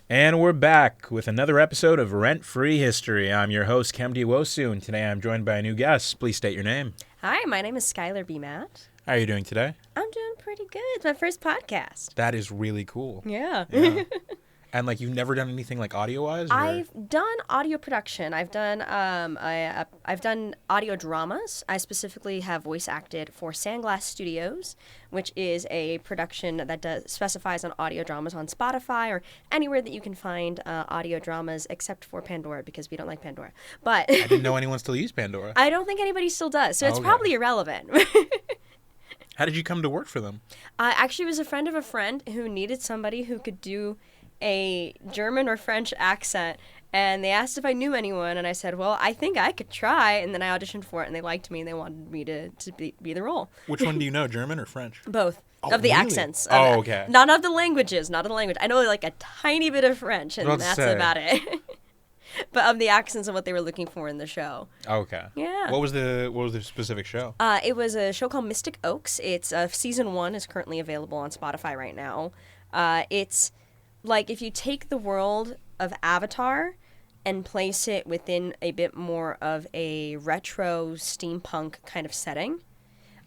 And we're back with another episode of Rent-Free History. I'm your host, Kemdi Wosu, and today I'm joined by a new guest. Please state your name. Hi, my name is Skyler Bimat. How are you doing today? I'm doing pretty good. It's my first podcast. That is really cool. Yeah. And like, you've never done anything like audio-wise? I've done audio production. I've done I've done audio dramas. I specifically have voice acted for Sandglass Studios, which is a production that specifies on audio dramas on Spotify or anywhere that you can find audio dramas, except for Pandora, because we don't like Pandora. But I didn't know anyone still used Pandora. I don't think anybody still does, so it's probably irrelevant. How did you come to work for them? Actually, it was a friend of a friend who needed somebody who could do a German or French accent, and they asked if I knew anyone, and I said, well, I think I could try, and then I auditioned for it, and they liked me, and they wanted me to be the role. Which one do you know, German or French? Both. Oh, of the really? accents. Okay. Not of the languages, not of the language. I know like a tiny bit of French, and that's about it. But of the accents and what they were looking for in the show. Okay. Yeah. What was the specific show? It was a show called Mystic Oaks. It's season 1 is currently available on Spotify right now. It's like if you take the world of Avatar and place it within a bit more of a retro steampunk kind of setting.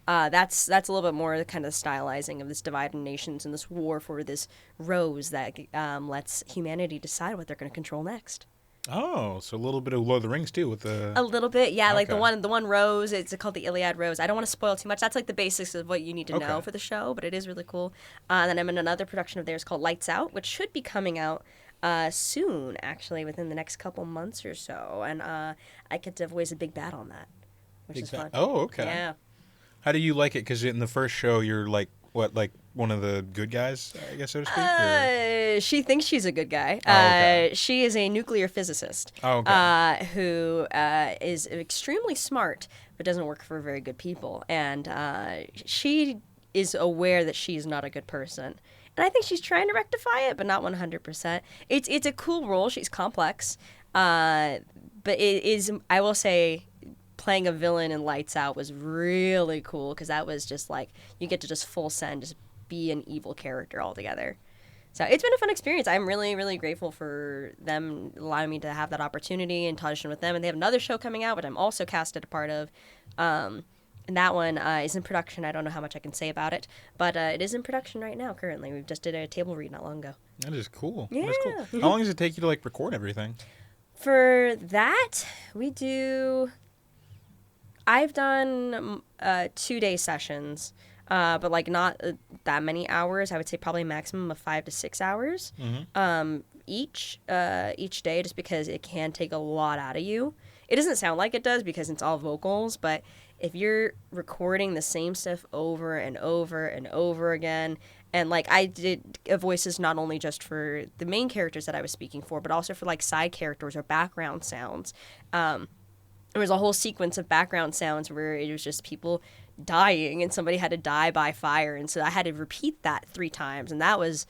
That's a little bit more the kind of stylizing of this divided nations and this war for this rose that lets humanity decide what they're going to control next. Oh, so a little bit of Lord of the Rings too with the... A little bit, yeah. Okay. Like the one rose, it's called the Iliad Rose. I don't want to spoil too much. That's like the basics of what you need to know for the show, but it is really cool. And then I'm in another production of theirs called Lights Out, which should be coming out soon, actually, within the next couple months or so. And I get to voice a big bad on that, which is fun. Oh, okay. Yeah. How do you like it? Because in the first show, you're like, what, like one of the good guys, I guess, so to speak? She thinks she's a good guy. Okay. She is a nuclear physicist who is extremely smart, but doesn't work for very good people. And she is aware that she's not a good person. And I think she's trying to rectify it, but not 100%. It's a cool role. She's complex. But it is, I will say, playing a villain in Lights Out was really cool because that was just like, you get to just full send, just be an evil character altogether. So it's been a fun experience. I'm really, really grateful for them allowing me to have that opportunity and to audition with them. And they have another show coming out, which I'm also casted a part of. And that one is in production. I don't know how much I can say about it, but it is in production right now currently. We just did a table read not long ago. That is cool. Yeah. That's cool. How long does it take you to like record everything? For that, I've done 2-day sessions, but like not that many hours. I would say probably a maximum of 5 to 6 hours each day, just because it can take a lot out of you. It doesn't sound like it does because it's all vocals, but if you're recording the same stuff over and over and over again, and like I did voices not only just for the main characters that I was speaking for, but also for like side characters or background sounds. There was a whole sequence of background sounds where it was just people dying and somebody had to die by fire. And so I had to repeat that 3 times. And that was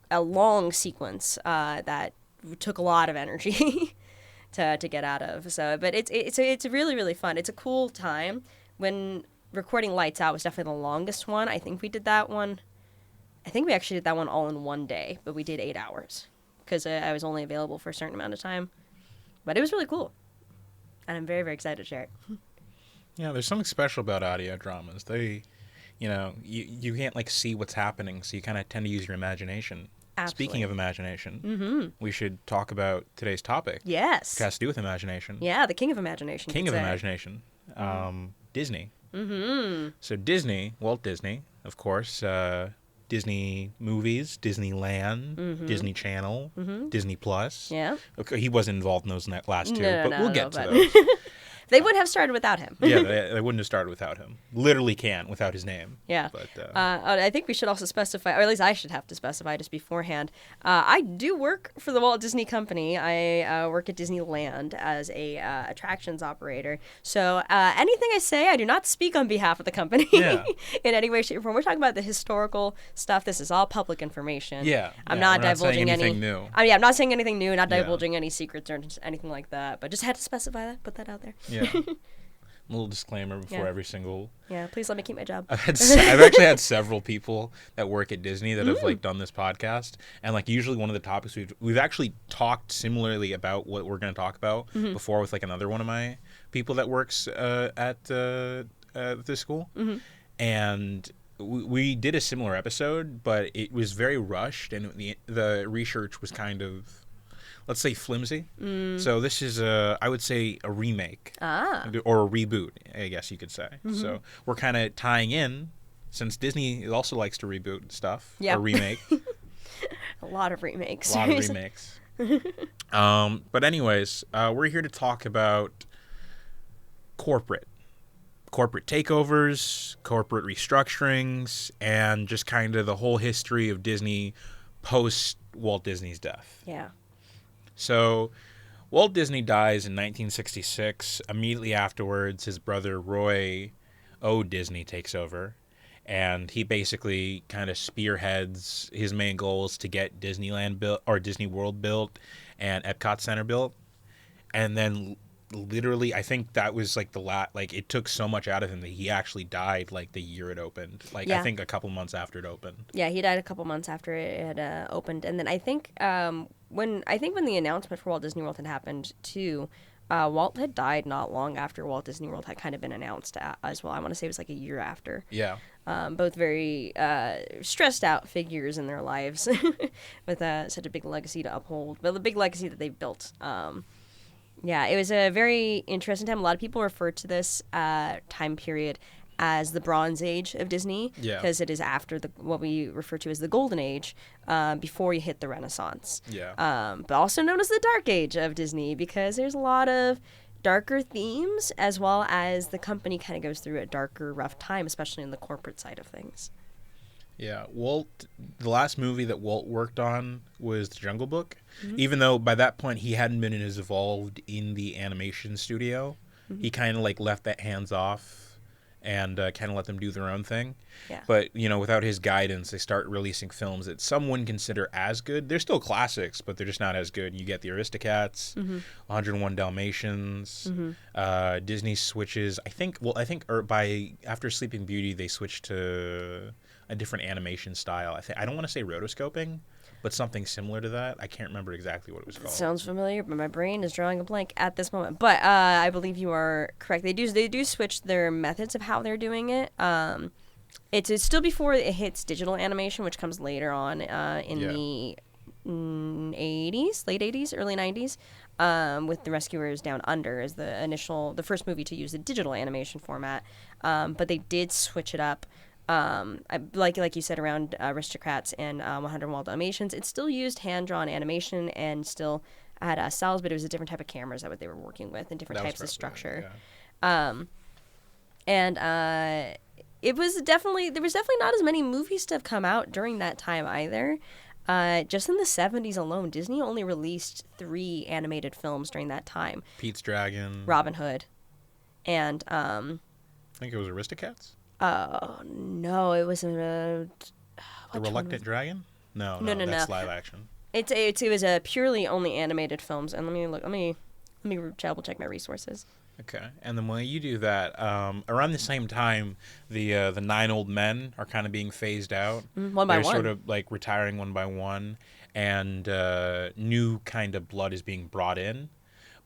a long sequence that took a lot of energy to get out of. So, but it's really, really fun. It's a cool time. When recording Lights Out was definitely the longest one. I think we actually did that one all in one day, but we did 8 hours because I was only available for a certain amount of time. But it was really cool. And I'm very, very excited to share it. Yeah, there's something special about audio dramas. They, you can't like see what's happening, so you kind of tend to use your imagination. Absolutely. Speaking of imagination, we should talk about today's topic. Yes. It has to do with imagination. Yeah, the king of imagination. King of imagination. Disney. Mm-hmm. So Disney, Walt Disney, of course, Disney movies, Disneyland, Disney Channel, Disney Plus. Yeah. Okay, he wasn't involved in those last two, No, but we'll get to but those. They wouldn't have started without him. Yeah, they wouldn't have started without him. Literally can't without his name. Yeah. But, I think we should also specify, or at least I should have to specify just beforehand. I do work for the Walt Disney Company. I work at Disneyland as a attractions operator. So anything I say, I do not speak on behalf of the company in any way, shape, or form. We're talking about the historical stuff. This is all public information. Yeah. I'm not divulging anything new. I'm not saying anything new, not divulging any secrets or anything like that. But just had to specify that, put that out there. Yeah. Little disclaimer before every single. Yeah, please let me keep my job. I've actually had several people that work at Disney that have like done this podcast, and like usually one of the topics we've actually talked similarly about what we're going to talk about before with like another one of my people that works at this school, and we did a similar episode, but it was very rushed, and the research was kind of, let's say, flimsy. So this is I would say a remake or a reboot, I guess you could say. So we're kind of tying in, since Disney also likes to reboot stuff or remake. A lot of remakes. But anyways, we're here to talk about corporate takeovers, corporate restructurings, and just kind of the whole history of Disney post Walt Disney's death. Yeah. So Walt Disney dies in 1966. Immediately afterwards, his brother Roy O. Disney takes over, and he basically kind of spearheads his main goals to get Disneyland built, or Disney World built, and Epcot Center built. And then literally, I think that was like it took so much out of him that he actually died like the year it opened. I think a couple months after it opened. Yeah, he died a couple months after it had opened. And then I think when the announcement for Walt Disney World had happened too, Walt had died not long after Walt Disney World had kind of been announced as well. I want to say it was like a year after. Yeah. Both very stressed out figures in their lives with such a big legacy to uphold. But the big legacy that they've built. Yeah, it was a very interesting time. A lot of people refer to this time period as the Bronze Age of Disney, because it is after what we refer to as the Golden Age, before you hit the Renaissance. Yeah. But also known as the Dark Age of Disney, because there's a lot of darker themes, as well as the company kind of goes through a darker, rough time, especially in the corporate side of things. Yeah, the last movie that Walt worked on was The Jungle Book, even though by that point he hadn't been as involved in the animation studio. He kind of like left that hands off and kind of let them do their own thing. Yeah. But, without his guidance, they start releasing films that some wouldn't consider as good. They're still classics, but they're just not as good. You get the Aristocats, 101 Dalmatians, Disney switches. After Sleeping Beauty, they switched to a different animation style. I don't want to say rotoscoping, but something similar to that. I can't remember exactly what it was called. Sounds familiar, but my brain is drawing a blank at this moment. But I believe you are correct. They do switch their methods of how they're doing it. It's still before it hits digital animation, which comes later on the 80s, late 80s, early 90s, with The Rescuers Down Under as the first movie to use the digital animation format. But they did switch it up. Like you said, around Aristocrats and 101 Dalmatians, it still used hand-drawn animation and still had cells, but it was a different type of cameras that they were working with and different types of structure. It was definitely not as many movies to have come out during that time either. Just in the 70s alone, Disney only released 3 animated films during that time. Pete's Dragon, Robin Hood, and I think it was Aristocats. No, it was The Reluctant Dragon? No, that's live action. It was a purely only animated films. And let me double check my resources. Okay, and then when you do that, around the same time, the 9 old men are kind of being phased out. One by one. They're sort of like retiring one by one, and new kind of blood is being brought in.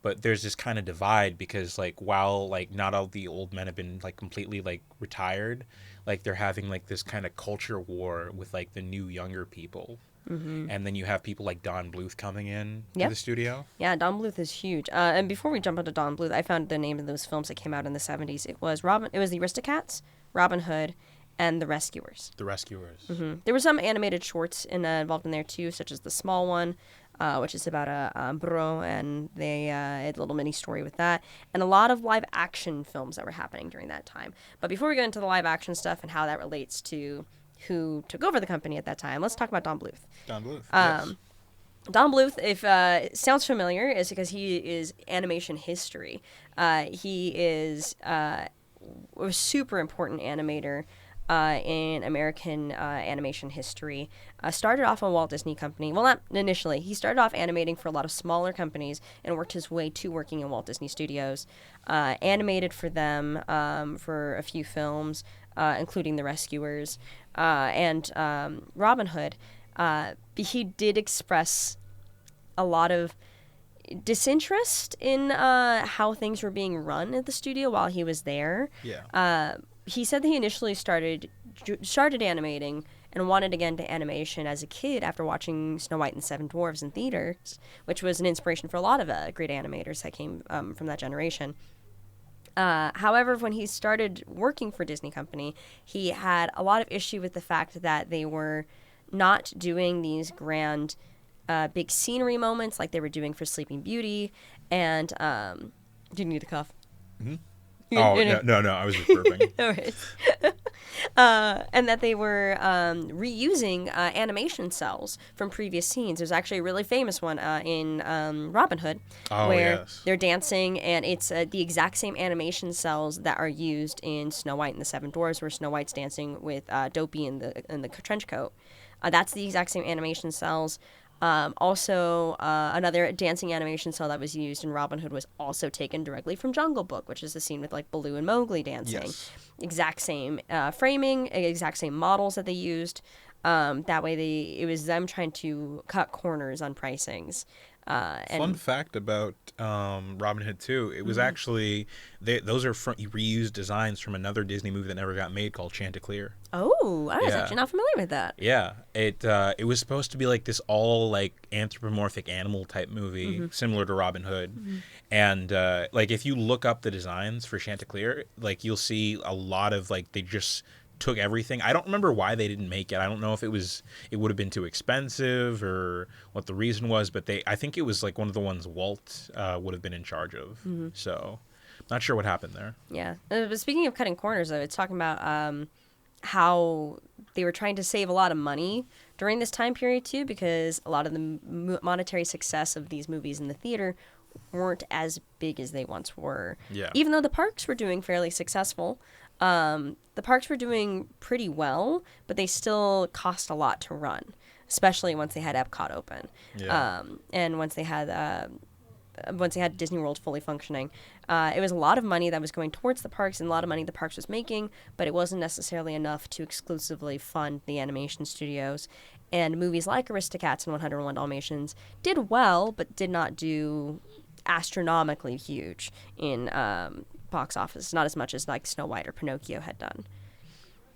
But there's this kind of divide because, like, while, like, not all the old men have been, like, completely, like, retired, like, they're having, like, this kind of culture war with, like, the new younger people. And then you have people like Don Bluth coming in to the studio. Yeah, Don Bluth is huge. And before we jump into Don Bluth, I found the name of those films that came out in the 70s. It was the Aristocats, Robin Hood, and The Rescuers. The Rescuers. There were some animated shorts involved in there, too, such as The Small One, which is about a burro, and they had a little mini story with that, and a lot of live action films that were happening during that time. But before we get into the live action stuff and how that relates to who took over the company at that time, let's talk about Don Bluth. Don Bluth, yes. Don Bluth, if it sounds familiar, is because he is animation history. He is a super important animator in American animation history. Started off on Walt Disney Company. Well, not initially. He started off animating for a lot of smaller companies and worked his way to working in Walt Disney Studios. Animated for them for a few films, including The Rescuers and Robin Hood. He did express a lot of disinterest in how things were being run at the studio while he was there. Yeah. He said that he initially started animating and wanted to get into animation as a kid after watching Snow White and the Seven Dwarfs in theaters, which was an inspiration for a lot of great animators that came from that generation. However, when he started working for Disney Company, he had a lot of issue with the fact that they were not doing these grand big scenery moments like they were doing for Sleeping Beauty. And do you need a cough? Mm-hmm. No, I was just burping. All right. And that they were reusing animation cells from previous scenes. There's actually a really famous one in Robin Hood where they're dancing, and it's the exact same animation cells that are used in Snow White and the Seven Dwarfs, where Snow White's dancing with Dopey in the trench coat. That's the exact same animation cells. Also, another dancing animation cell that was used in Robin Hood was also taken directly from Jungle Book, which is the scene with like Baloo and Mowgli dancing. Yes. Exact same framing, exact same models that they used. That way, it was them trying to cut corners on pricings. Fun fact about Robin Hood 2, it was actually, those are reused designs from another Disney movie that never got made called Chanticleer. Oh, I was actually not familiar with that. Yeah, it was supposed to be like this all like anthropomorphic animal type movie, similar to Robin Hood. And like if you look up the designs for Chanticleer, like you'll see a lot of like they just took everything. I don't remember why they didn't make it. I don't know if it would have been too expensive or what the reason was, but I think it was like one of the ones Walt would have been in charge of. So not sure what happened there. Yeah. But speaking of cutting corners, though, it's talking about how they were trying to save a lot of money during this time period too, because a lot of the monetary success of these movies in the theater weren't as big as they once were. Yeah. Even though the parks were doing fairly successful, the parks were doing pretty well, but they still cost a lot to run, especially once they had Epcot open. Yeah. And once they had Disney World fully functioning. It was a lot of money that was going towards the parks and a lot of money the parks was making, but it wasn't necessarily enough to exclusively fund the animation studios. And movies like Aristocats and 101 Dalmatians did well, but did not do astronomically huge in box office, not as much as like Snow White or Pinocchio had done.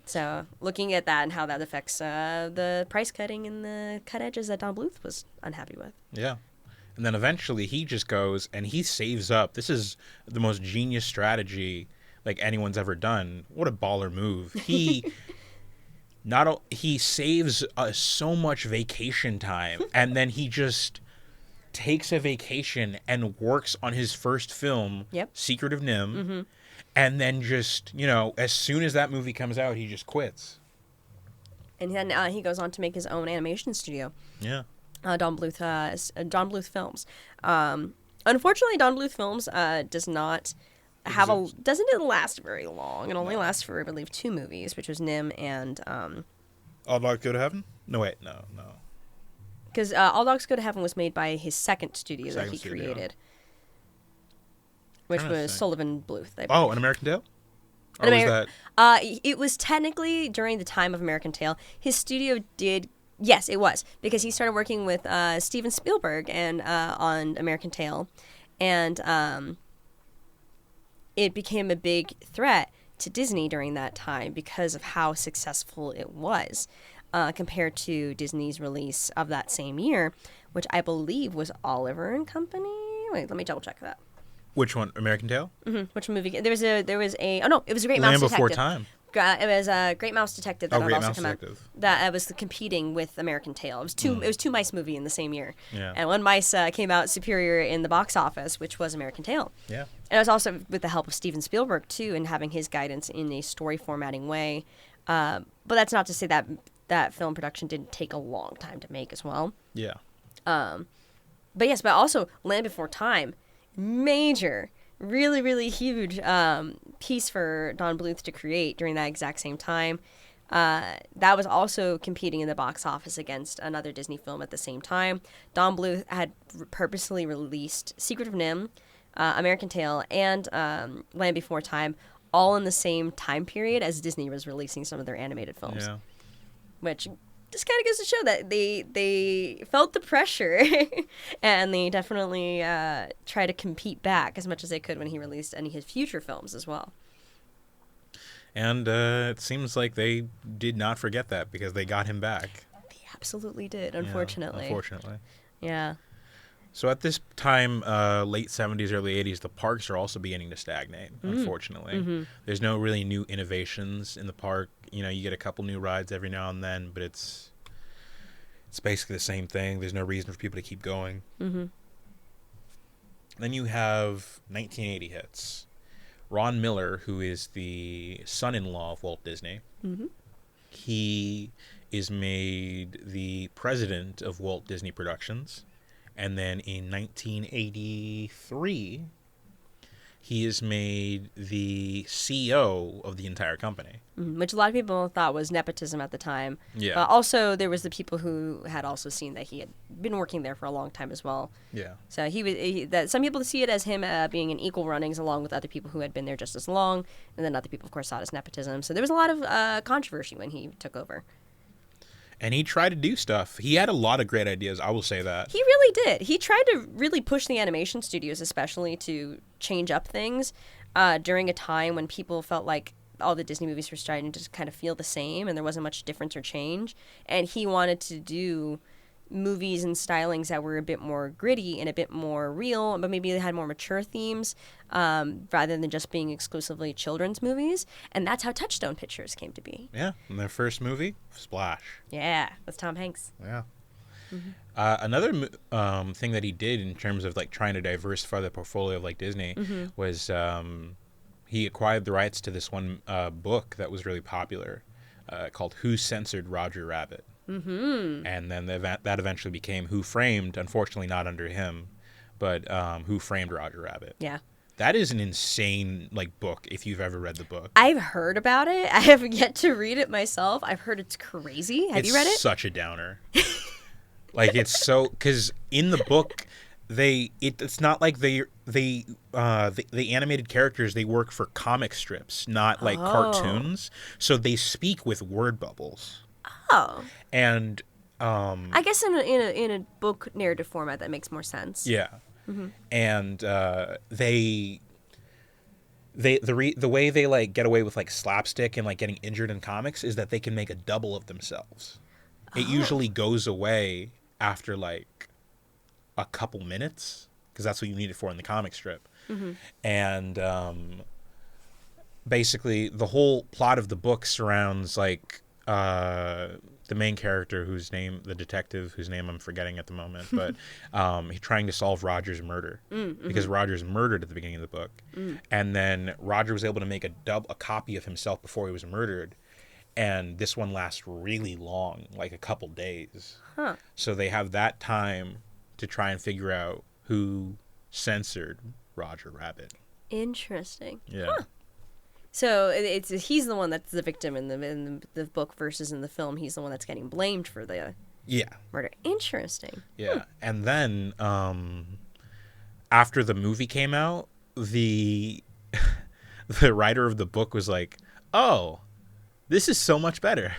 So looking at that and how that affects the price cutting and the cut edges that Don Bluth was unhappy with. Yeah. And then eventually he just goes and he saves up. This is the most genius strategy like anyone's ever done. What a baller move. He saves so much vacation time, and then he just takes a vacation and works on his first film, Secret of NIMH, and then just, as soon as that movie comes out, he just quits. And then he goes on to make his own animation studio. Yeah. Don Bluth Films. Unfortunately, Don Bluth Films does not doesn't last very long. It only lasts for, I believe, 2 movies, which was NIMH and All Dogs Go to Heaven? No, wait, no. Because All Dogs Go to Heaven was made by his second studio that he created, which was Sullivan Bluth. Oh, An American Tail? Or was that? It was technically during the time of American Tail. His studio did. Yes, it was, because he started working with Steven Spielberg and on American Tail, and it became a big threat to Disney during that time because of how successful it was compared to Disney's release of that same year, which I believe was Oliver and Company. Wait, let me double check that. Which one? American Tail? Mm-hmm. Which movie? It was a Great Mouse Detective. Land Before Time. It was a Great Mouse Detective that had also come out. That was competing with American Tail. It was two mice movie in the same year. Yeah. And one mice came out superior in the box office, which was American Tail. Yeah. And it was also with the help of Steven Spielberg too, and having his guidance in a story formatting way. But that's not to say that film production didn't take a long time to make as well. Yeah. But also Land Before Time, major really, really huge piece for Don Bluth to create during that exact same time. That was also competing in the box office against another Disney film at the same time. Don Bluth had purposely released Secret of Nim, American Tail, and Land Before Time, all in the same time period as Disney was releasing some of their animated films. Yeah. Which just kind of goes to show that they felt the pressure and they definitely tried to compete back as much as they could when he released any of his future films as well. And it seems like they did not forget that because they got him back. They absolutely did, unfortunately. Yeah, unfortunately. Yeah. So at this time, late 70s, early 80s, the parks are also beginning to stagnate, unfortunately. Mm-hmm. There's no really new innovations in the park. You know, you get a couple new rides every now and then, but it's basically the same thing. There's no reason for people to keep going. Mm-hmm. Then you have 1980 hits. Ron Miller, who is the son-in-law of Walt Disney, he is made the president of Walt Disney Productions. And then in 1983, he is made the CEO of the entire company. Which a lot of people thought was nepotism at the time. Yeah. Also, there was the people who had also seen that he had been working there for a long time as well. Yeah. So some people see it as him being in equal runnings along with other people who had been there just as long. And then other people, of course, saw it as nepotism. So there was a lot of controversy when he took over. And he tried to do stuff. He had a lot of great ideas, I will say that. He really did. He tried to really push the animation studios, especially to change up things during a time when people felt like all the Disney movies were starting to just kind of feel the same and there wasn't much difference or change. And he wanted to do movies and stylings that were a bit more gritty and a bit more real, but maybe they had more mature themes rather than just being exclusively children's movies. And that's how Touchstone Pictures came to be. Yeah, and their first movie, Splash. Yeah, that's Tom Hanks. Yeah. Another thing that he did in terms of like trying to diversify the portfolio of like Disney was he acquired the rights to this one book that was really popular called Who Censored Roger Rabbit. And then that eventually became Who Framed, unfortunately not under him, but Who Framed Roger Rabbit. Yeah. That is an insane like book if you've ever read the book. I've heard about it. I have yet to read it myself. I've heard it's crazy. Have you read it? It's such a downer. Like it's so because in the book it's not like the animated characters, they work for comic strips, not like cartoons. So they speak with word bubbles. Oh. And I guess in a book narrative format that makes more sense. Yeah. And the way they like get away with like slapstick and like getting injured in comics is that they can make a double of themselves. It usually goes away after like a couple minutes because that's what you need it for in the comic strip. And basically the whole plot of the book surrounds like the main character the detective whose name I'm forgetting at the moment, but he's trying to solve Roger's murder because Roger's murdered at the beginning of the book. And then Roger was able to make a copy of himself before he was murdered. And this one lasts really long, like a couple days. So they have that time to try and figure out who censored Roger Rabbit. Interesting. Yeah. So he's the one that's the victim in the book versus in the film. He's the one that's getting blamed for the murder. Interesting. Yeah. And then after the movie came out, the writer of the book was like, oh, this is so much better.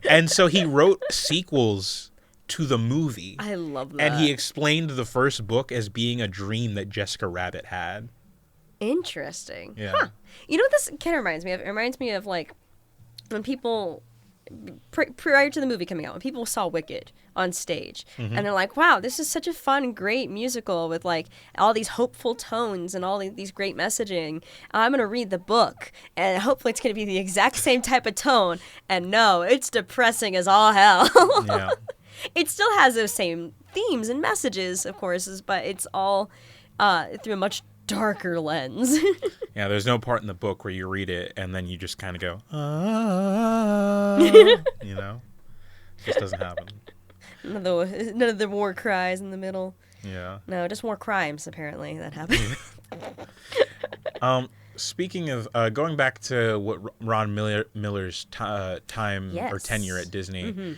And so he wrote sequels to the movie. I love that. And he explained the first book as being a dream that Jessica Rabbit had. Interesting. Yeah. Huh. You know what this kind of reminds me of? It reminds me of like when people prior to the movie coming out, when people saw Wicked on stage and they're like, wow, this is such a fun, great musical with like all these hopeful tones and all these great messaging. I'm going to read the book and hopefully it's going to be the exact same type of tone. And no, it's depressing as all hell. Yeah. It still has those same themes and messages, of course, but it's all through a much darker lens. Yeah, there's no part in the book where you read it and then you just kind of go, you know? It just doesn't happen. None of the war cries in the middle. Yeah. No, just more crimes, apparently, that happen. Speaking of going back to what Miller's time or tenure at Disney,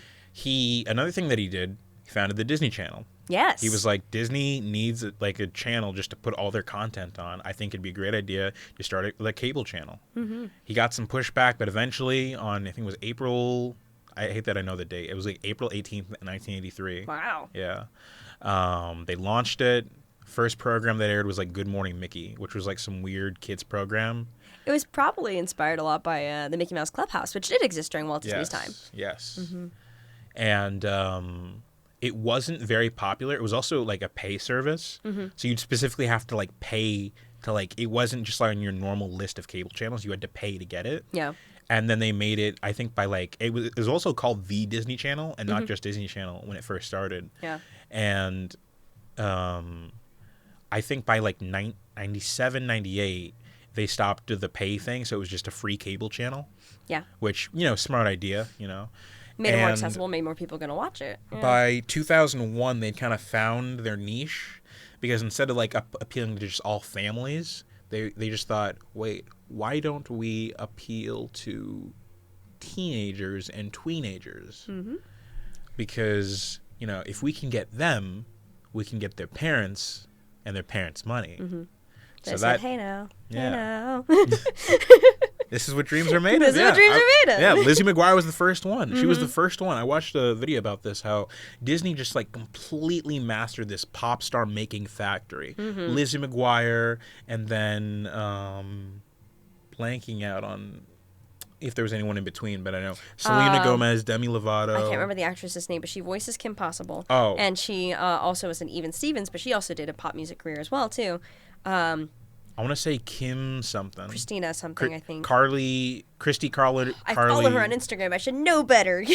another thing that he did, he founded the Disney Channel. Yes. He was like, Disney needs like a channel just to put all their content on. I think it'd be a great idea to start a cable channel. He got some pushback, but eventually on, I think it was April, I hate that I know the date. It was like April 18th, 1983. Wow. Yeah. They launched it. First program that aired was like Good Morning Mickey, which was like some weird kids program. It was probably inspired a lot by the Mickey Mouse Clubhouse, which did exist during Walt Disney's time. Yes. And it wasn't very popular. It was also like a pay service. So you'd specifically have to like pay to like, it wasn't just like on your normal list of cable channels. You had to pay to get it. Yeah. And then they made it, I think by like, it was also called the Disney Channel and not just Disney Channel when it first started. Yeah. And I think by like 97, 98, they stopped the pay thing. So it was just a free cable channel. Yeah. Which, smart idea, Made it more accessible, made more people going to watch it. Yeah. By 2001, they'd kind of found their niche because instead of like appealing to just all families, they just thought, wait, why don't we appeal to teenagers and tweenagers? Because, if we can get them, we can get their parents and their parents' money. So they said, hey now, hey now. This is what dreams are made of. This is what dreams are made of. Yeah, Lizzie McGuire was the first one. She was the first one. I watched a video about this, how Disney just like completely mastered this pop star making factory. Lizzie McGuire, and then blanking out on if there was anyone in between, but I know Selena Gomez, Demi Lovato. I can't remember the actress's name, but she voices Kim Possible. Oh. And she also was in Even Stevens, but she also did a pop music career as well, too. I want to say Kim something. Christina something, I think. Christy Carly. I follow her on Instagram. I should know better.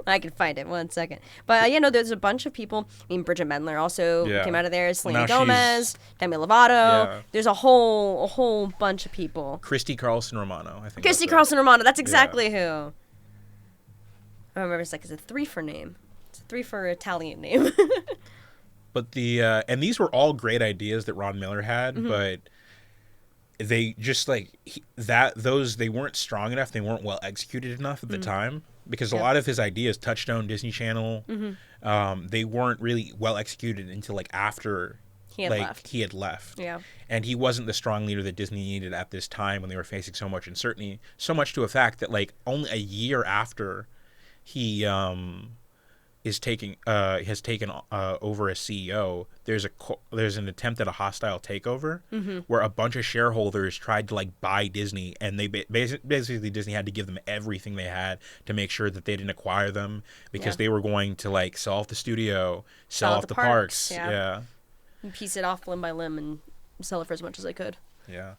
I can find it. 1 second. But, there's a bunch of people. I mean, Bridget Mendler also came out of there. Selena Gomez, Demi Lovato. Yeah. There's a whole bunch of people. Christy Carlson Romano, I think. Christy Carlson Romano. That's exactly who. I remember it's a 3 for name. It's a 3 for Italian name. But and these were all great ideas that Ron Miller had, but they just they weren't strong enough. They weren't well executed enough at the time because a lot of his ideas, Touchstone, Disney Channel, they weren't really well executed until after he had left. Yeah. And he wasn't the strong leader that Disney needed at this time when they were facing so much uncertainty, so much to a fact that only a year after he has taken over as CEO, there's an attempt at a hostile takeover where a bunch of shareholders tried to buy Disney, and they basically Disney had to give them everything they had to make sure that they didn't acquire them because they were going to sell off the studio, sell off the parks. Yeah. And piece it off limb by limb and sell it for as much as they could. Yeah.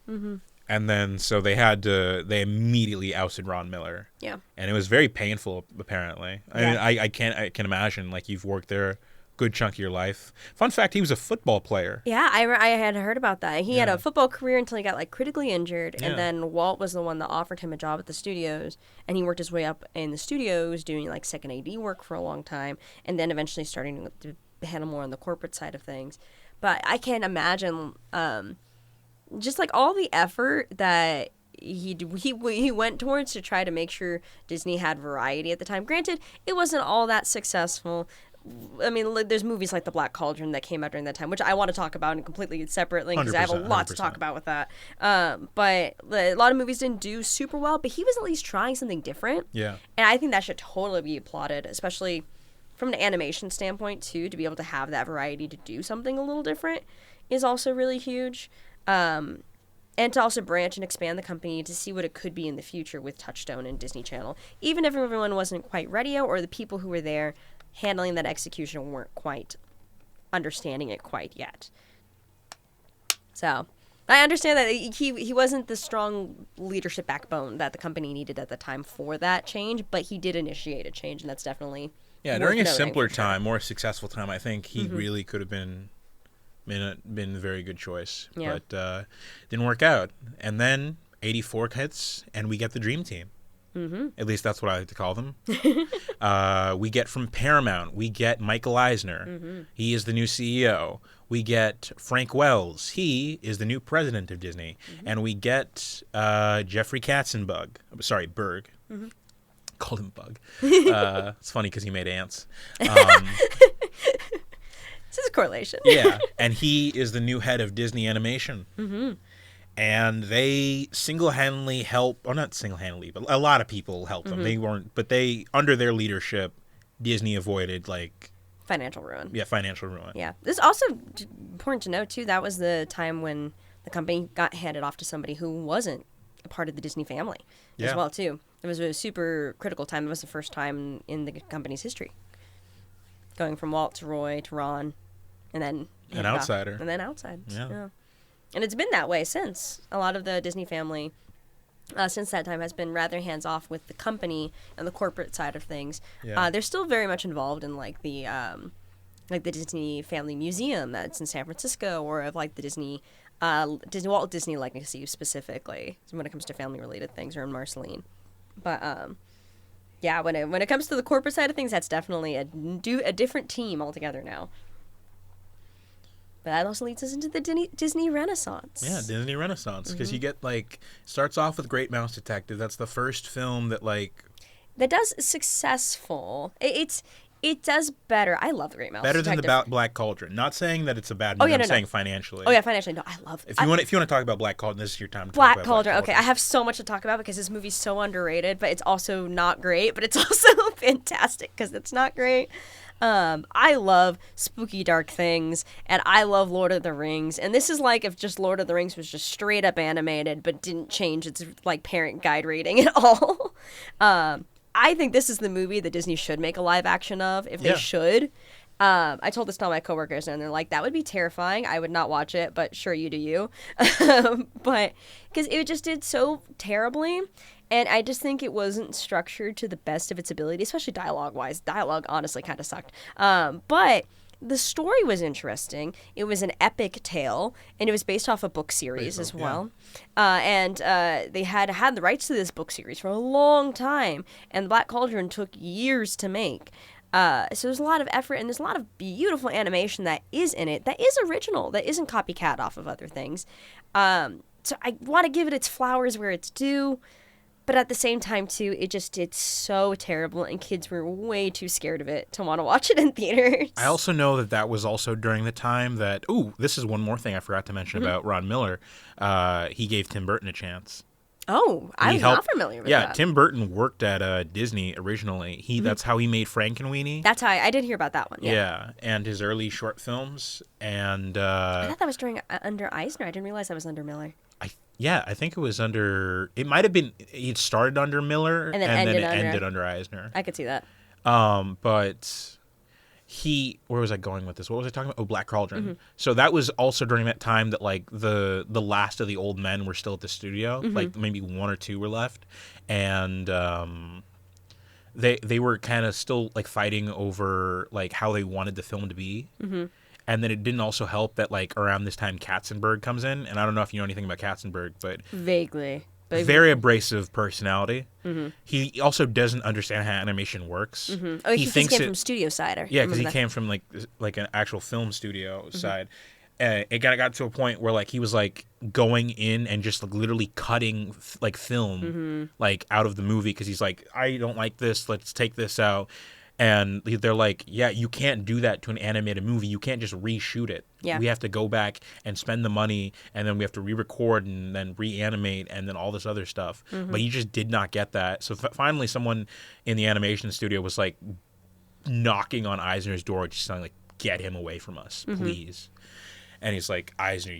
And then so they immediately ousted Ron Miller. Yeah. And it was very painful, apparently. I mean, I can imagine you've worked there a good chunk of your life. Fun fact, he was a football player. Yeah, I had heard about that. He had a football career until he got critically injured, and then Walt was the one that offered him a job at the studios, and he worked his way up in the studios doing second AD work for a long time, and then eventually starting to handle more on the corporate side of things. But I can't imagine just all the effort that he went towards to try to make sure Disney had variety at the time. Granted, it wasn't all that successful. I mean, there's movies like The Black Cauldron that came out during that time, which I want to talk about completely separately because I have a lot to talk about with that. But a lot of movies didn't do super well, but he was at least trying something different. Yeah. And I think that should totally be applauded, especially from an animation standpoint, too, to be able to have that variety to do something a little different is also really huge. And to also branch and expand the company to see what it could be in the future with Touchstone and Disney Channel. Even if everyone wasn't quite ready or the people who were there handling that execution weren't quite understanding it quite yet. So I understand that he wasn't the strong leadership backbone that the company needed at the time for that change, but he did initiate a change, and that's definitely during a simpler time, more successful time, I think he really could have been a very good choice, but didn't work out. And then 84 hits, and we get the Dream Team. Mm-hmm. At least that's what I like to call them. We get from Paramount, we get Michael Eisner. Mm-hmm. He is the new CEO. We get Frank Wells. He is the new president of Disney. Mm-hmm. And we get Jeffrey Katzenberg. Sorry, Berg. Mm-hmm. Called him Bug. It's funny because he made ants. This is a correlation. Yeah, and he is the new head of Disney Animation. Mm-hmm. And they single-handedly help, or not single-handedly, but a lot of people helped them. Mm-hmm. They weren't, but they, under their leadership, Disney avoided, like... Financial ruin. Yeah, financial ruin. Yeah. This is also important to note, too, that was the time when the company got handed off to somebody who wasn't a part of the Disney family as well, too. It was a super critical time. It was the first time in the company's history. Going from Walt to Roy to Ron, and then... An outsider. And then outside. Yeah. And it's been that way since. A lot of the Disney family, since that time, has been rather hands-off with the company and the corporate side of things. Yeah. They're still very much involved in, like the Disney Family Museum that's in San Francisco, or of, like, the Disney Walt Disney legacy specifically, when it comes to family-related things, or in Marceline. But, yeah, when it comes to the corporate side of things, that's definitely a different team altogether now. But that also leads us into the Disney Renaissance. Yeah, Disney Renaissance. Because Mm-hmm. you get, like, starts off with Great Mouse Detective. That's the first film that, like... That does successful. It does better. I love the Great Mouse Better Detective. than the Black Cauldron. Not saying that it's a bad movie. I'm saying financially. Oh, yeah, financially. No, I love it. If you want to talk about Black Cauldron, this is your time to talk Black about Cauldron. Black Cauldron. Okay, I have so much to talk about because this movie's so underrated, but it's also not great, but it's also fantastic because it's not great. I love spooky dark things, and I love Lord of the Rings, and this is like if just Lord of the Rings was just straight up animated but didn't change its like parent guide rating at all. I think this is the movie that Disney should make a live action of if they should. I told this to all my coworkers, and they're like, that would be terrifying. I would not watch it, but sure, you do you. But because it just did so terribly, and I just think it wasn't structured to the best of its ability, especially dialogue-wise. Dialogue honestly kind of sucked. But the story was interesting. It was an epic tale, and it was based off a book series as well. And they had the rights to this book series for a long time, and Black Cauldron took years to make. So there's a lot of effort, and there's a lot of beautiful animation that is in it, that is original, that isn't copycat off of other things. So I want to give it its flowers where it's due, but at the same time, too, it just did so terrible, and kids were way too scared of it to want to watch it in theaters. I also know that was also during the time that... Ooh, this is one more thing I forgot to mention about Ron Miller. He gave Tim Burton a chance. Oh, I'm not familiar with that. Yeah, Tim Burton worked at Disney originally. That's how he made Frankenweenie. That's how I did hear about that one. Yeah, and his early short films. And I thought that was under Eisner. I didn't realize that was under Miller. I think it was under... It might have been... It started under Miller, and then it ended under Eisner. I could see that. But where was I going with this? What was I talking about? Oh, Black Cauldron. Mm-hmm. So that was also during that time that, like, the last of the old men were still at the studio. Mm-hmm. Like, maybe one or two were left. And they were kind of still, like, fighting over, like, how they wanted the film to be. Mm-hmm. And then it didn't also help that, like, around this time Katzenberg comes in. And I don't know if you know anything about Katzenberg, but... Vaguely. Very abrasive personality. Mm-hmm. He also doesn't understand how animation works. Mm-hmm. Oh, he came from studio side. Yeah, because he came from like an actual film studio side. It got to a point where like he was like going in and just like literally cutting like film like out of the movie because he's like, I don't like this. Let's take this out. And they're like, yeah, you can't do that to an animated movie. You can't just reshoot it. Yeah. We have to go back and spend the money, and then we have to re-record and then reanimate and then all this other stuff. Mm-hmm. But he just did not get that. So finally someone in the animation studio was like knocking on Eisner's door, just saying like, get him away from us, please. And he's like, Eisner,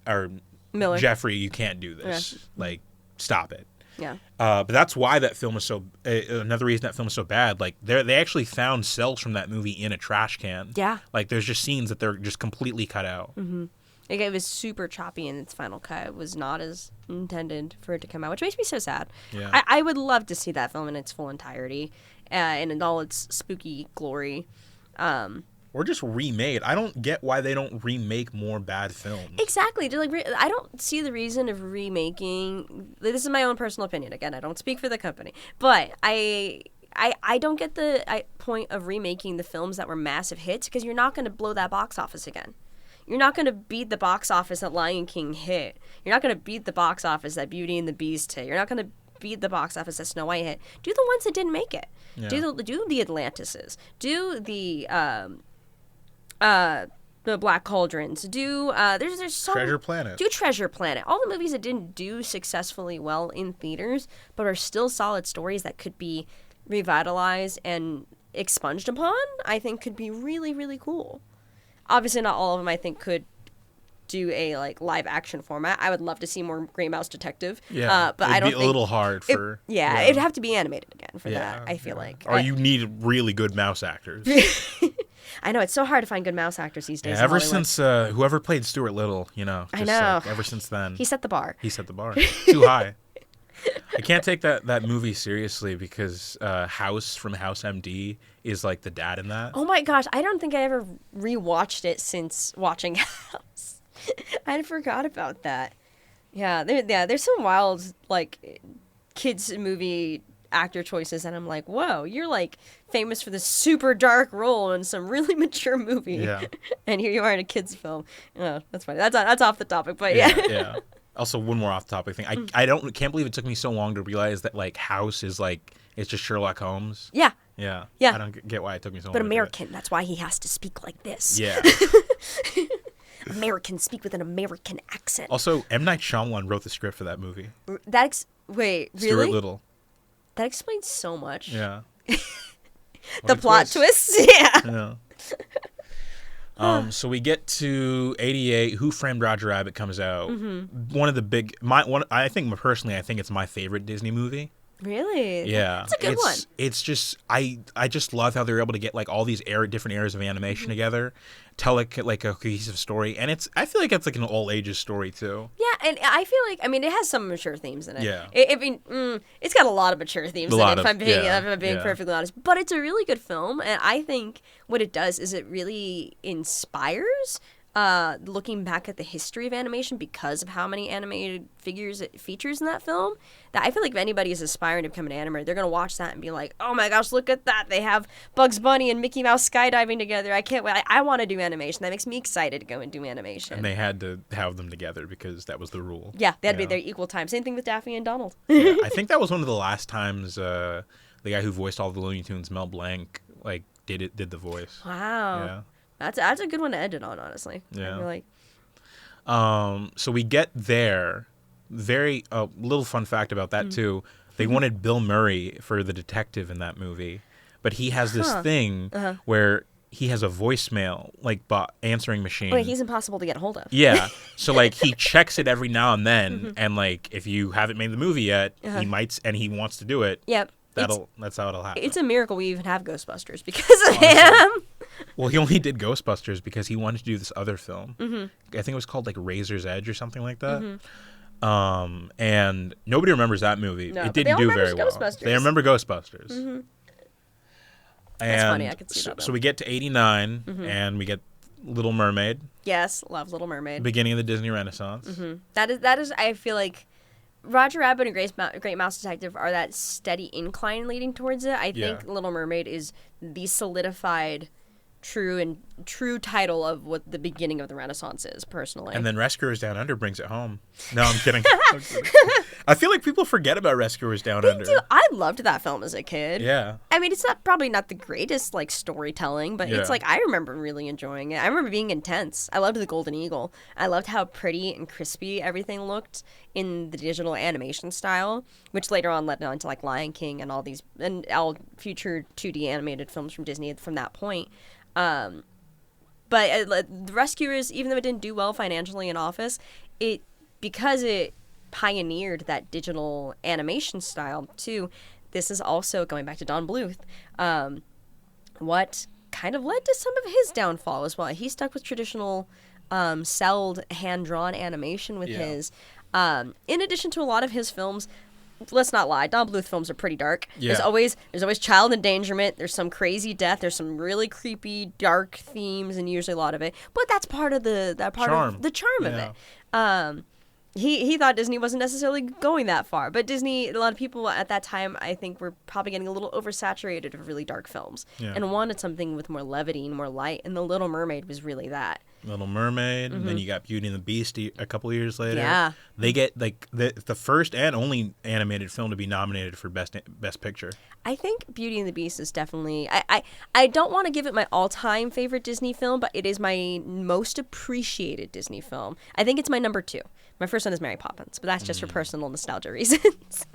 or Miller. Jeffrey, you can't do this. Yeah. Like, stop it. Yeah. But that's why that film is so... another reason that film is so bad, like, they actually found cells from that movie in a trash can. Yeah. Like, there's just scenes that they're just completely cut out. Mm-hmm. Like, it was super choppy in its final cut. It was not as intended for it to come out, which makes me so sad. Yeah. I would love to see that film in its full entirety and in all its spooky glory. or just remade. I don't get why they don't remake more bad films. Exactly. I don't see the reason of remaking. This is my own personal opinion. Again, I don't speak for the company, but I don't get the point of remaking the films that were massive hits, because you're not going to blow that box office again. You're not going to beat the box office that Lion King hit. You're not going to beat the box office that Beauty and the Beast hit. You're not going to beat the box office that Snow White hit. Do the ones that didn't make it. Yeah. Do the Atlantises. Do the Black Cauldrons. Do there's some Treasure Planet. Do Treasure Planet. All the movies that didn't do successfully well in theaters, but are still solid stories that could be revitalized and expunged upon, I think could be really, really cool. Obviously, not all of them I think could do a live action format. I would love to see more Grey Mouse Detective. Yeah, but I don't think a little hard for. It'd have to be animated again for that. I feel like. Or you need really good mouse actors. I know, it's so hard to find good mouse actors these days. Yeah, ever since whoever played Stuart Little, I know. Ever since then, he set the bar. Too high. I can't take that movie seriously because House from House MD is like the dad in that. Oh my gosh, I don't think I ever rewatched it since watching House. I forgot about that. Yeah, there's some wild kids movie actor choices, and I'm like, whoa, you're famous for this super dark role in some really mature movie. Yeah. And here you are in a kids film. Oh, that's funny. That's off the topic, but yeah. Also, one more off topic thing. I can't believe it took me so long to realize that House is it's just Sherlock Holmes. Yeah. Yeah. Yeah. I don't get why it took me so long. But American, that's why he has to speak like this. Yeah. Americans speak with an American accent. Also, M. Night Shyamalan wrote the script for that movie. Wait, really? Stuart Little. That explains so much. Yeah. The plot twists. Yeah. So we get to 88. Who Framed Roger Rabbit comes out. Mm-hmm. One of the big. I think personally, it's my favorite Disney movie. Really? Yeah. It's a good one. It's just I just love how they were able to get all these different eras of animation together, tell a cohesive story, and I feel like it's an all ages story too. Yeah, and I feel it has some mature themes in it. Yeah. It's got a lot of mature themes in it, if I'm being perfectly honest. But it's a really good film, and I think what it does is it really inspires looking back at the history of animation because of how many animated figures it features in that film, that I feel like if anybody is aspiring to become an animator, they're going to watch that and be like, oh my gosh, look at that. They have Bugs Bunny and Mickey Mouse skydiving together. I can't wait. I want to do animation. That makes me excited to go and do animation. And they had to have them together because that was the rule. Yeah, they had to be there equal time. Same thing with Daffy and Donald. Yeah, I think that was one of the last times the guy who voiced all the Looney Tunes, Mel Blanc, did the voice. Wow. Yeah. That's a good one to end it on, honestly. Yeah. So we get there. Very little fun fact about that too. They wanted Bill Murray for the detective in that movie, but he has this thing where he has a voicemail answering machine. Wait, he's impossible to get a hold of. Yeah. So he checks it every now and then, and if you haven't made the movie yet, he might, and he wants to do it. Yep. That's how it'll happen. It's a miracle we even have Ghostbusters because of him. Well, he only did Ghostbusters because he wanted to do this other film. Mm-hmm. I think it was called Razor's Edge or something like that. Mm-hmm. And nobody remembers that movie. No, it didn't do very well. They remember Ghostbusters. Mm-hmm. That's funny. I could see that. So we get to 89, and we get Little Mermaid. Yes, love Little Mermaid. Beginning of the Disney Renaissance. Mm-hmm. That is. I feel like Roger Rabbit and Great Mouse Detective are that steady incline leading towards it. I think Little Mermaid is the solidified true title of what the beginning of the Renaissance is, personally. And then Rescuers Down Under brings it home. No, I'm kidding. I feel like people forget about Rescuers Down Under. I loved that film as a kid. Yeah. I mean, it's probably not the greatest storytelling, but it's I remember really enjoying it. I remember being intense. I loved the Golden Eagle. I loved how pretty and crispy everything looked in the digital animation style, which later on led on to Lion King and all future 2D animated films from Disney from that point. But the Rescuers, even though it didn't do well financially in office, because it pioneered that digital animation style too. This is also going back to Don Bluth. What kind of led to some of his downfall as well. He stuck with traditional celled hand-drawn animation with his. In addition to a lot of his films let's not lie, Don Bluth films are pretty dark. Yeah. There's always child endangerment. There's some crazy death. There's some really creepy, dark themes, and usually a lot of it. But that's part of the charm of it. He thought Disney wasn't necessarily going that far, but Disney, a lot of people at that time, I think, were probably getting a little oversaturated of really dark films and wanted something with more levity and more light. And The Little Mermaid was really that. Little Mermaid, and then you got Beauty and the Beast a couple years later. Yeah, they get like the first and only animated film to be nominated for best picture. I think Beauty and the Beast is definitely. I don't want to give it my all-time favorite Disney film, but it is my most appreciated Disney film. I think it's my number 2. My first one is Mary Poppins, but that's just for personal nostalgia reasons.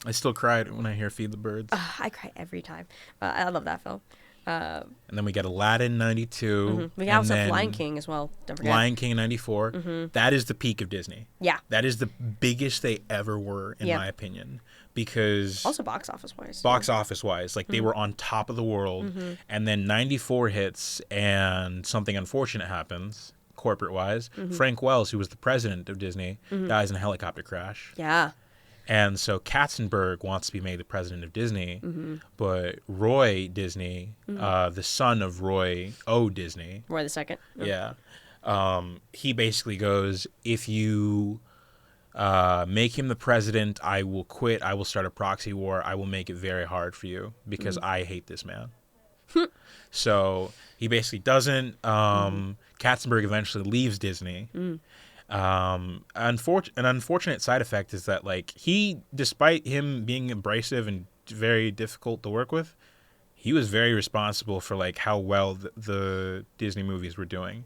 I still cried when I hear Feed the Birds. I cry every time. I love that film. And then we get Aladdin 92. We also have Lion King as well. Don't forget. Lion King 94. That is the peak of Disney. Yeah. That is the biggest they ever were, in my opinion. Because also box office wise, like they were on top of the world. And then 94 hits and something unfortunate happens, corporate wise. Frank Wells, who was the president of Disney, dies in a helicopter crash. Yeah. And so Katzenberg wants to be made the president of Disney, but Roy Disney, the son of Roy O. Disney. Roy the Second. Yeah. He basically goes, if you make him the president, I will quit. I will start a proxy war. I will make it very hard for you because I hate this man. So he basically doesn't. Katzenberg eventually leaves Disney. An unfortunate side effect is that, like, he, despite him being abrasive and very difficult to work with, he was very responsible for like how well the Disney movies were doing.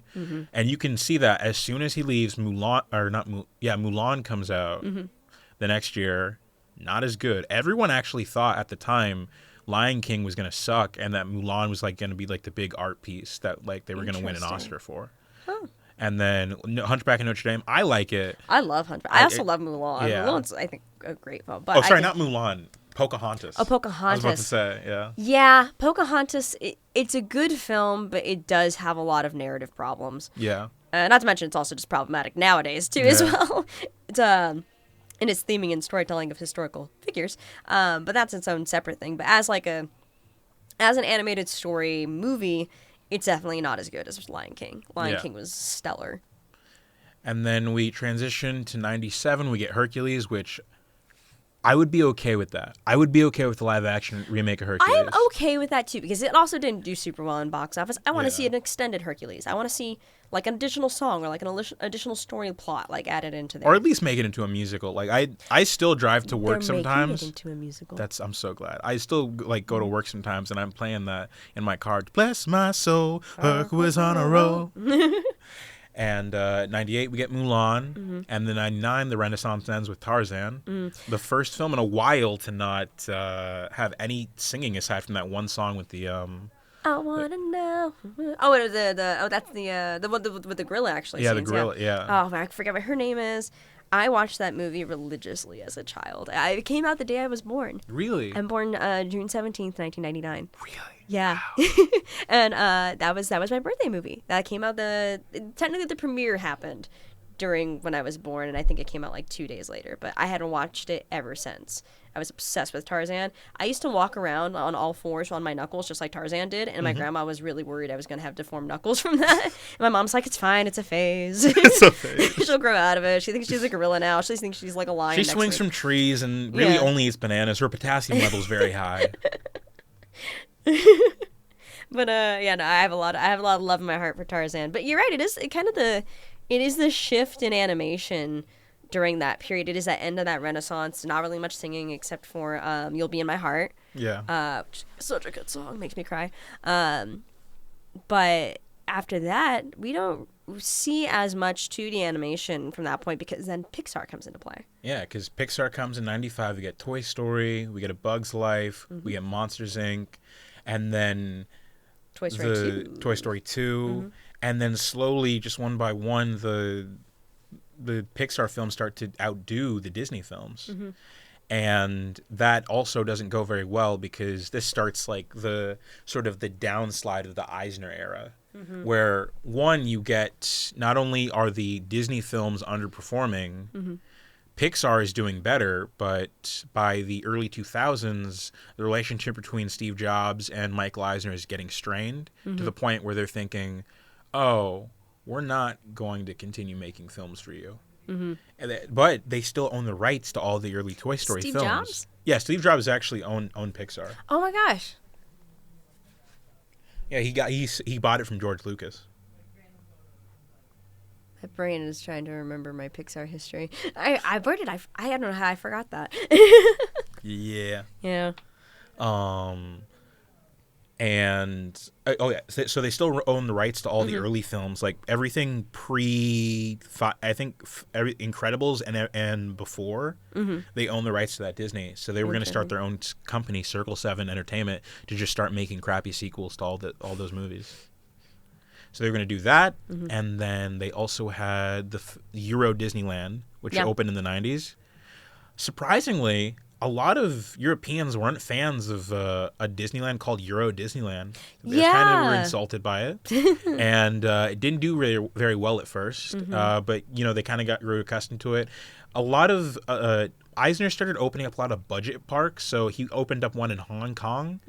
And you can see that as soon as he leaves, Mulan comes out the next year, not as good. Everyone actually thought at the time Lion King was going to suck and that Mulan was like going to be like the big art piece that like they were going to win an Oscar for. And then Hunchback of Notre Dame, I like it. I love Hunchback. I also love Mulan. Yeah. Mulan's, I think, a great film. But not Mulan. Pocahontas. Oh, Pocahontas. I was about to say, yeah. Yeah, Pocahontas, it's a good film, but it does have a lot of narrative problems. Yeah. Not to mention it's also just problematic nowadays, too, as well. It's in its theming and storytelling of historical figures. But that's its own separate thing. But as an animated story movie, it's definitely not as good as Lion King. Lion King was stellar. And then we transition to 97. We get Hercules, which I would be okay with that. I would be okay with the live-action remake of Hercules. I am okay with that, too, because it also didn't do super well in box office. I want to see an extended Hercules. I want to see, like, an additional song or, like, an additional story plot, like, added into there. Or at least make it into a musical. Like, I still drive to work sometimes. They're making it into a musical. I'm so glad. I still, like, go to work sometimes, and I'm playing that in my car. Bless my soul, Hercules on a roll. And 98, we get Mulan. And then 99, the Renaissance ends with Tarzan. The first film in a while to not have any singing aside from that one song with the... I wanna know. Oh, that's the one with the gorilla actually. Yeah, scenes, the gorilla. Yeah. Oh, I forget what her name is. I watched that movie religiously as a child. It came out the day I was born. Really? I'm born June 17th, 1999. Really? Yeah. Wow. And that was my birthday movie. That came out technically the premiere happened during when I was born, and I think it came out like 2 days later. But I hadn't watched it ever since. I was obsessed with Tarzan. I used to walk around on all fours on my knuckles just like Tarzan did, and my grandma was really worried I was going to have deformed knuckles from that. And my mom's like, it's fine, it's a phase. It's a phase. She'll grow out of it. She thinks she's a gorilla now. She thinks she's like a lion. She swings from trees and really only eats bananas. Her potassium level's very high. But I have a lot of love in my heart for Tarzan. But you're right, it is the shift in animation during that period. It is that end of that Renaissance. Not really much singing except for You'll Be in My Heart. Yeah. Such a good song. Makes me cry. But after that, we don't see as much 2D animation from that point because then Pixar comes into play. Yeah, because Pixar comes in 95. We get Toy Story. We get A Bug's Life. We get Monsters, Inc. And then Toy Story 2. Toy Story 2. And then slowly, just one by one, the Pixar films start to outdo the Disney films. And that also doesn't go very well because this starts like the sort of the downslide of the Eisner era, where one, you get not only are the Disney films underperforming, Pixar is doing better, but by the early 2000s, the relationship between Steve Jobs and Michael Eisner is getting strained to the point where they're thinking, oh, we're not going to continue making films for you. But they still own the rights to all the early Toy Story Steve films. Jobs? Yeah, Steve Jobs actually owned Pixar. Oh my gosh. Yeah, he bought it from George Lucas. My brain is trying to remember my Pixar history. Where did I don't know how I forgot that. Yeah. Yeah. And so they still own the rights to all the early films, like everything every Incredibles and before. They own the rights to that Disney, so they were going to start their own company, Circle 7 Entertainment, to just start making crappy sequels to all those movies. So they were going to do that, and then they also had the Euro Disneyland, which opened in the 90s. Surprisingly, a lot of Europeans weren't fans of a Disneyland called Euro Disneyland. They kind of were insulted by it. And it didn't do very, very well at first. But, they kind of grew accustomed to it. A lot of Eisner started opening up a lot of budget parks. So he opened up one in Hong Kong.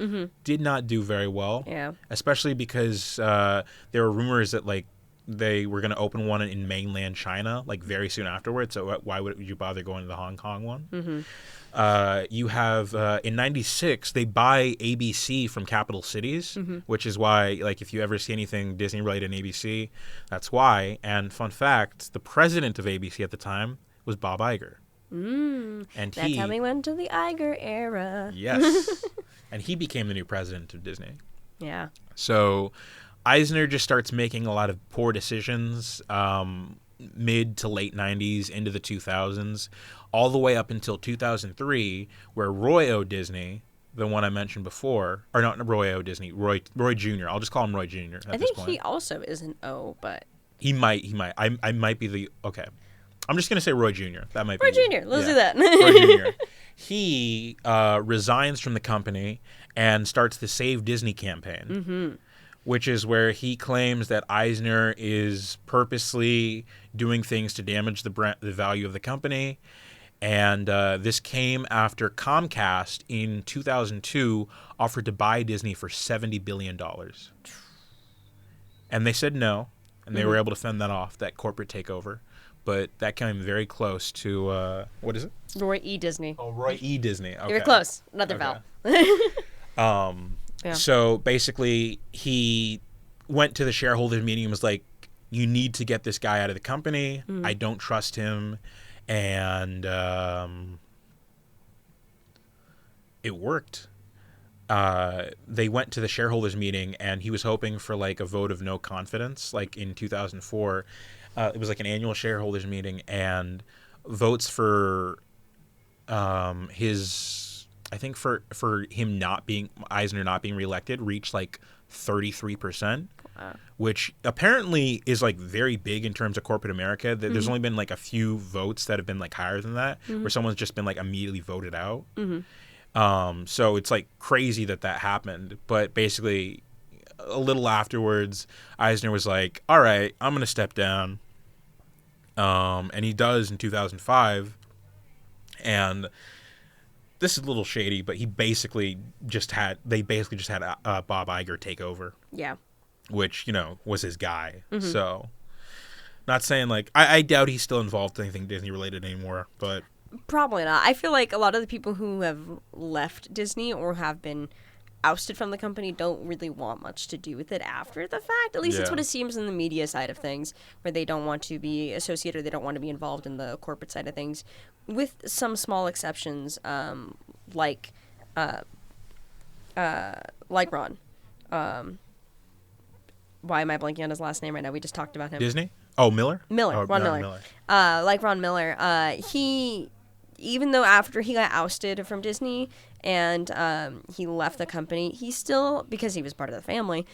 Did not do very well. Yeah. Especially because there were rumors that, like, they were going to open one in mainland China, like, very soon afterwards. So why would you bother going to the Hong Kong one? You have in '96 they buy ABC from Capital Cities, which is why, like, if you ever see anything Disney related in ABC, that's why. And fun fact, the president of ABC at the time was Bob Iger. And that's how we went to the Iger Era. Yes. And he became the new president of Disney. Yeah. So Eisner just starts making a lot of poor decisions mid to late 90s into the 2000s, all the way up until 2003, where Roy O. Disney, the one I mentioned before, or not Roy O. Disney, Roy Jr. I'll just call him Roy Jr. I think he also is an O, but he might. I might be the okay. I'm just gonna say Roy Jr. That might be Roy Jr. Let's do that. Roy Jr. He resigns from the company and starts the Save Disney campaign. Which is where he claims that Eisner is purposely doing things to damage the value of the company. And this came after Comcast in 2002 offered to buy Disney for $70 billion. And they said no, and they were able to fend that off, that corporate takeover. But that came very close to, what is it? Roy E. Disney. Oh, Roy E. Disney. Okay. You were close. Another vowel. Yeah. So basically, he went to the shareholders meeting and was like, you need to get this guy out of the company. I don't trust him. And it worked. They went to the shareholders meeting, and he was hoping for like a vote of no confidence, like in 2004. It was like an annual shareholders meeting, and votes for I think for him Eisner not being reelected reached like 33%, which apparently is like very big in terms of corporate America. There's only been like a few votes that have been like higher than that, where someone's just been like immediately voted out. So it's like crazy that happened. But basically, a little afterwards, Eisner was like, all right, I'm going to step down. And he does in 2005. And this is a little shady, but they basically just had Bob Iger take over. Yeah. Which, was his guy. So, not saying like, I doubt he's still involved in anything Disney related anymore, but. Probably not. I feel like a lot of the people who have left Disney or have been ousted from the company don't really want much to do with it after the fact. At least it's what it seems in the media side of things, where they don't want to be associated or they don't want to be involved in the corporate side of things, with some small exceptions, like Ron. Why am I blanking on his last name right now? We just talked about him. Disney? Oh, Miller? Ron Miller. Like Ron Miller. He, even though after he got ousted from Disney and he left the company, he still, because he was part of the family,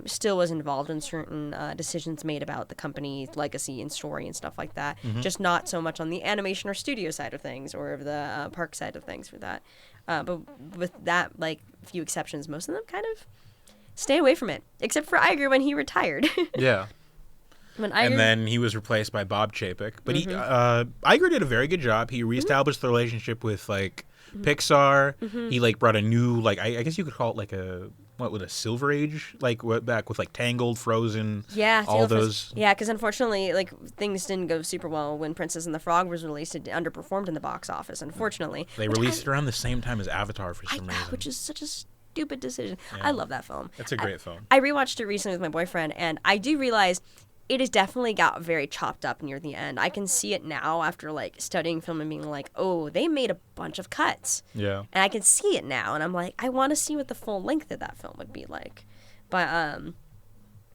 still was involved in certain decisions made about the company's legacy and story and stuff like that. Just not so much on the animation or studio side of things or the park side of things for that. But with that, like, few exceptions, most of them kind of stay away from it, except for Iger when he retired. Yeah. When and Iger, then he was replaced by Bob Chapek. But Iger did a very good job. He reestablished the relationship with like Pixar. He like brought a new like I guess you could call it like a with a Silver Age, like what back with like Tangled, Frozen, all those. Yeah, because unfortunately, like things didn't go super well when Princess and the Frog was released. It underperformed in the box office, unfortunately. They released it around the same time as Avatar for some reason, which is such a stupid decision. Yeah. I love that film. It's a great film. I rewatched it recently with my boyfriend, and I do realize it has definitely got very chopped up near the end. I can see it now after like studying film and being like, oh, they made a bunch of cuts. Yeah. And I can see it now, and I'm like, I want to see what the full length of that film would be like. But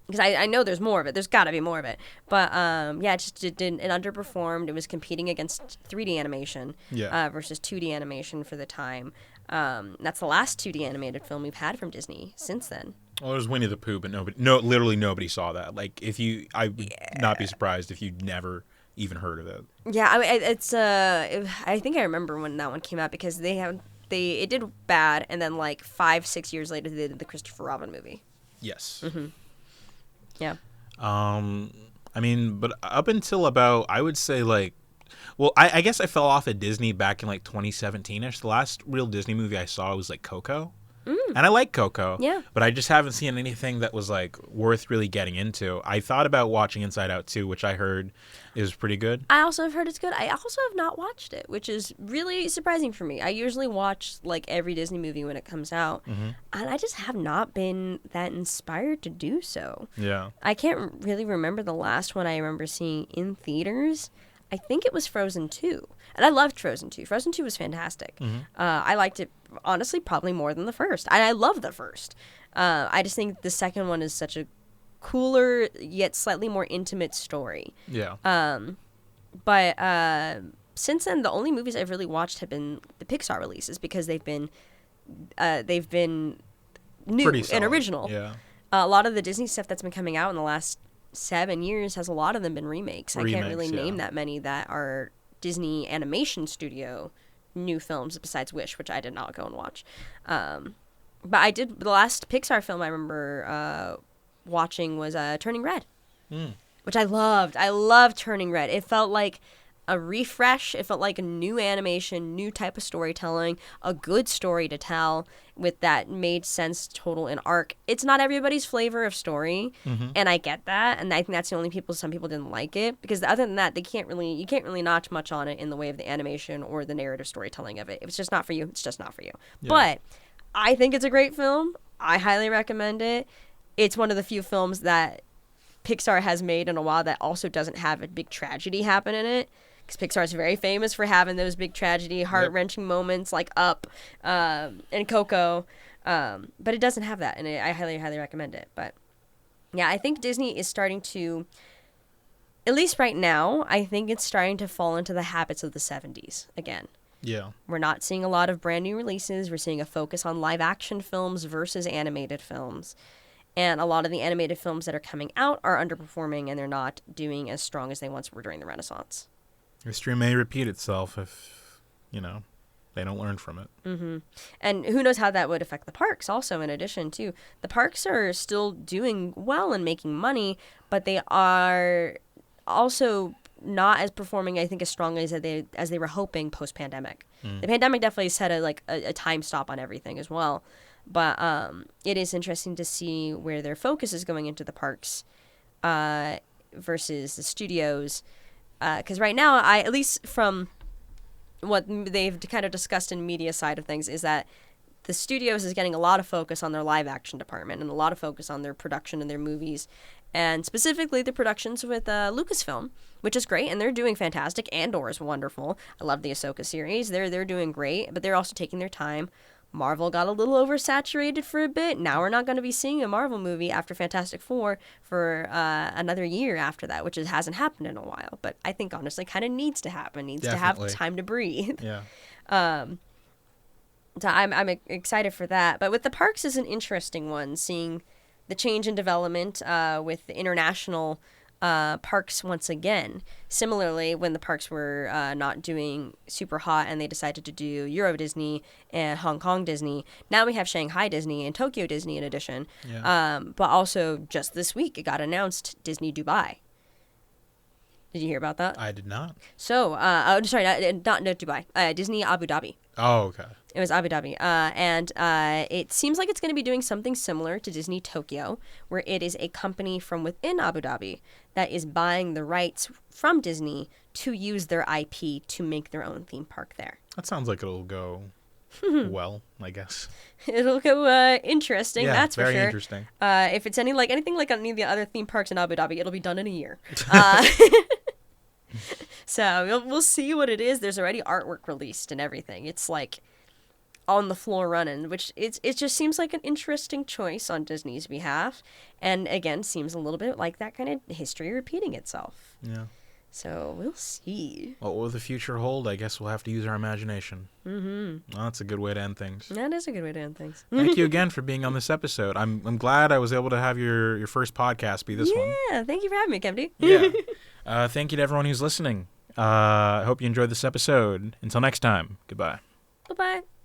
because I know there's more of it. There's got to be more of it. But yeah, it underperformed. It was competing against 3D animation versus 2D animation for the time. That's the last 2D animated film we've had from Disney since then. Well, it was Winnie the Pooh, but literally nobody saw that. Like, I would not be surprised if you'd never even heard of it. Yeah, I mean, I think I remember when that one came out because it did bad, and then like 5-6 years later they did the Christopher Robin movie. Yes. Mm-hmm. Yeah. I mean, but up until about, I would say like, well, I guess I fell off at Disney back in like 2017-ish. The last real Disney movie I saw was like Coco. And I like Coco, but I just haven't seen anything that was like worth really getting into. I thought about watching Inside Out 2, which I heard is pretty good. I also have heard it's good. I also have not watched it, which is really surprising for me. I usually watch like every Disney movie when it comes out, and I just have not been that inspired to do so. Yeah. I can't really remember the last one I remember seeing in theaters. I think it was Frozen 2. And I loved Frozen 2. Frozen 2 was fantastic. I liked it, honestly, probably more than the first. And I love the first. I just think the second one is such a cooler, yet slightly more intimate story. Yeah. But since then, the only movies I've really watched have been the Pixar releases because they've been new and original. Yeah. A lot of the Disney stuff that's been coming out in the last 7 years has a lot of them been remakes. I can't really name that many that are Disney Animation Studio new films besides Wish, which I did not go and watch. But I did. The last Pixar film I remember watching was Turning Red, which I loved. I loved Turning Red. It felt like a refresh. It felt like a new animation, new type of storytelling, a good story to tell with that made sense total and arc. It's not everybody's flavor of story, and I get that, and I think that's the only some people didn't like it, because other than that, you can't really notch much on it in the way of the animation or the narrative storytelling of it. If it's just not for you, it's just not for you. Yeah. But I think it's a great film. I highly recommend it. It's one of the few films that Pixar has made in a while that also doesn't have a big tragedy happen in it. Because Pixar is very famous for having those big tragedy, heart-wrenching moments like Up and Coco. But it doesn't have that, and I highly, highly recommend it. But yeah, I think Disney is starting to, at least right now, I think it's starting to fall into the habits of the 70s again. Yeah. We're not seeing a lot of brand new releases. We're seeing a focus on live-action films versus animated films. And a lot of the animated films that are coming out are underperforming, and they're not doing as strong as they once were during the Renaissance. History may repeat itself if, they don't learn from it. Mm-hmm. And who knows how that would affect the parks also, in addition, too. The parks are still doing well and making money, but they are also not as performing, I think, as strongly as they were hoping post-pandemic. The pandemic definitely set a time stop on everything as well. But it is interesting to see where their focus is going into the parks versus the studios. Because right now, at least from what they've kind of discussed in media side of things, is that the studios is getting a lot of focus on their live action department and a lot of focus on their production and their movies, and specifically the productions with Lucasfilm, which is great, and they're doing fantastic. Andor is wonderful. I love the Ahsoka series. They're doing great, but they're also taking their time. Marvel got a little oversaturated for a bit. Now we're not going to be seeing a Marvel movie after Fantastic Four for another year after that, which hasn't happened in a while. But I think, honestly, kind of needs to happen. Needs to have time to breathe. Yeah. So I'm excited for that. But with the parks is an interesting one, seeing the change in development with the international parks once again. Similarly, when the parks were not doing super hot and they decided to do Euro Disney and Hong Kong Disney, now we have Shanghai Disney and Tokyo Disney in addition. Yeah. But also just this week it got announced Disney Dubai. Did you hear about that? I did not. So, sorry, not Dubai. Disney Abu Dhabi. Oh, okay. It was Abu Dhabi. And it seems like it's going to be doing something similar to Disney Tokyo, where it is a company from within Abu Dhabi that is buying the rights from Disney to use their IP to make their own theme park there. That sounds like it'll go well, I guess. It'll go interesting, Yeah, that's for sure. very interesting. If it's anything like any of the other theme parks in Abu Dhabi, it'll be done in a year. So we'll see what it is. There's already artwork released and everything. It's like on the floor running, which it just seems like an interesting choice on Disney's behalf. And again, seems a little bit like that kind of history repeating itself. Yeah. So we'll see. What will the future hold? I guess we'll have to use our imagination. Mm-hmm. Well, that's a good way to end things. That is a good way to end things. Thank you again for being on this episode. I'm glad I was able to have your first podcast be this one. Yeah, thank you for having me, Kempty. Yeah. Thank you to everyone who's listening. I hope you enjoyed this episode. Until next time, goodbye. Bye-bye.